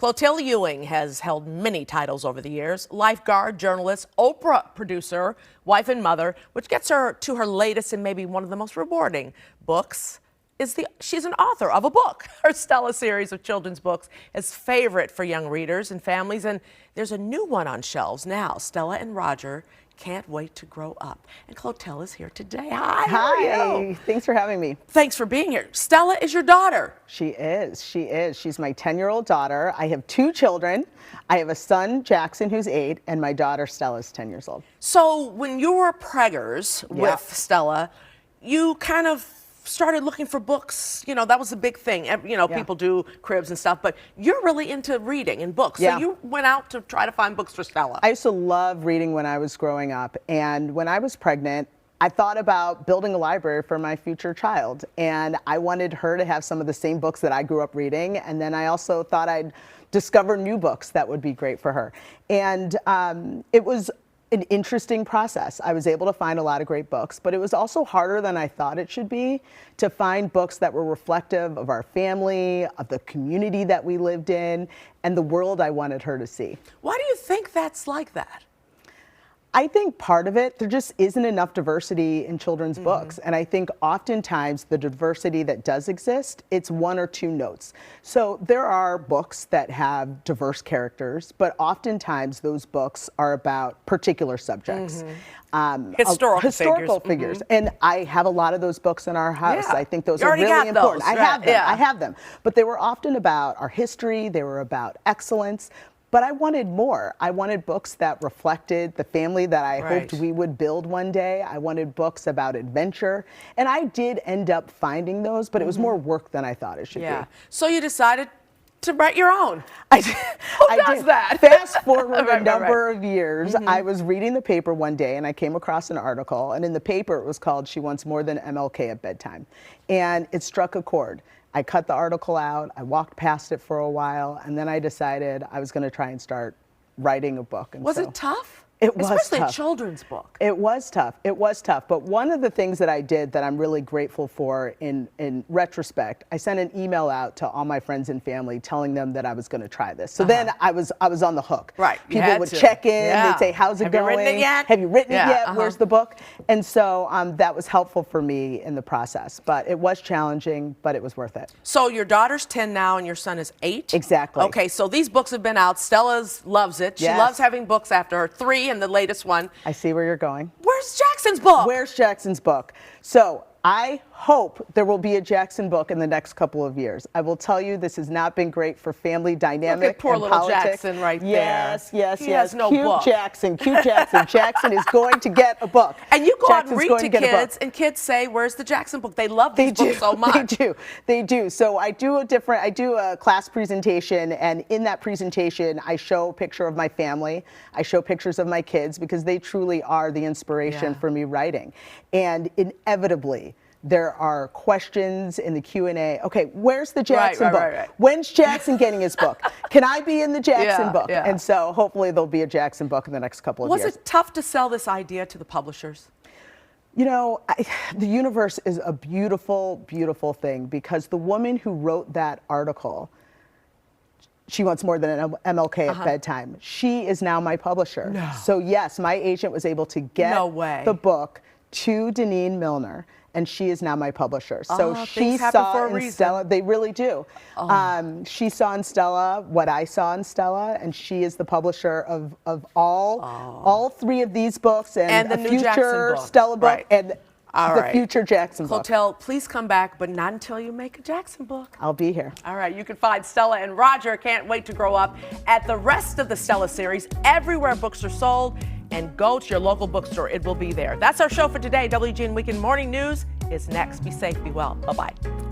Clotilde Ewing has held many titles over the years: lifeguard, journalist, Oprah producer, wife and mother, which gets her to her latest and maybe one of the most rewarding books. She's an author of a book. Her Stella series of children's books is favorite for young readers and families, and there's a new one on shelves now. Stella and Roger Can't Wait to Grow Up. And Clotilde is here today. Hi, how are you? Thanks for having me. Thanks for being here. Stella is your daughter. She is. She's my 10-year-old daughter. I have 2 children. I have a son, Jackson, who's 8, and my daughter, Stella, is 10 years old. So when you were preggers with Stella, you kind of started looking for books. You know, that was a big thing. You know, people do cribs and stuff, but you're really into reading and books. So you went out to try to find books for Stella. I used to love reading when I was growing up, and when I was pregnant, I thought about building a library for my future child, and I wanted her to have some of the same books that I grew up reading, and then I also thought I'd discover new books that would be great for her. And it was an interesting process. I was able to find a lot of great books, but it was also harder than I thought it should be to find books that were reflective of our family, of the community that we lived in, and the world I wanted her to see. Why do you think that's like that? I think part of it, there just isn't enough diversity in children's books. And I think oftentimes the diversity that does exist, it's 1 or 2 notes. So there are books that have diverse characters, but oftentimes those books are about particular subjects. Historical figures. And I have a lot of those books in our house. I think those are really important. Those, I have them. I have them. But they were often about our history. They were about excellence. But I wanted more. I wanted books that reflected the family that I hoped we would build one day. I wanted books about adventure. And I did end up finding those, but it was more work than I thought it should be. So you decided to write your own. Who does that? Fast forward a number of years, I was reading the paper one day and I came across an article, and in the paper it was called "She Wants More Than MLK at Bedtime." And it struck a chord. I cut the article out, I walked past it for a while, and then I decided I was going to try and start writing a book. And was it tough? It was Especially tough. a children's book. It was tough. It was tough. But one of the things that I did that I'm really grateful for in retrospect, I sent an email out to all my friends and family telling them that I was going to try this. So then I was on the hook. Right. People would check in. They'd say, "How's it going? Have you written it yet? Have you written it yet? Where's the book?" And so that was helpful for me in the process. But it was challenging, but it was worth it. So your daughter's 10 now and your son is 8? Exactly. Okay, so these books have been out. Stella's loves it. She loves having books after her. 3 and the latest one. I see where you're going. Where's Jackson's book? Where's Jackson's book? So I hope there will be a Jackson book in the next couple of years. I will tell you, this has not been great for family dynamic. Look at poor and little politics. Jackson right there. Yes. He has no cute book. Jackson, cute Jackson. Jackson is going to get a book. And you go Jackson's out and read going to get a book. kids, and kids say, "Where's the Jackson book?" They love these books so much. They do. So I do a class presentation, and in that presentation, I show a picture of my family. I show pictures of my kids because they truly are the inspiration for me writing. And inevitably, there are questions in the Q&A. Okay, where's the Jackson book? When's Jackson getting his book? Can I be in the Jackson book? And so hopefully there'll be a Jackson book in the next couple of years. Was it tough to sell this idea to the publishers? You know, the universe is a beautiful, beautiful thing, because the woman who wrote that article, She Wants More Than an MLK at Bedtime, she is now my publisher. So yes, my agent was able to get the book to Deneen Milner, and she is now my publisher. So she saw in Stella, they really do. She saw in Stella what I saw in Stella, and she is the publisher of all 3 of these books and the a new future Stella book and the future Jackson book. Clotilde, please come back, but not until you make a Jackson book. I'll be here. All right, you can find Stella and Roger Can't Wait to Grow Up at the rest of the Stella series everywhere books are sold, and go to your local bookstore. It will be there. That's our show for today. WGN Weekend Morning News is next. Be safe, be well. Bye-bye.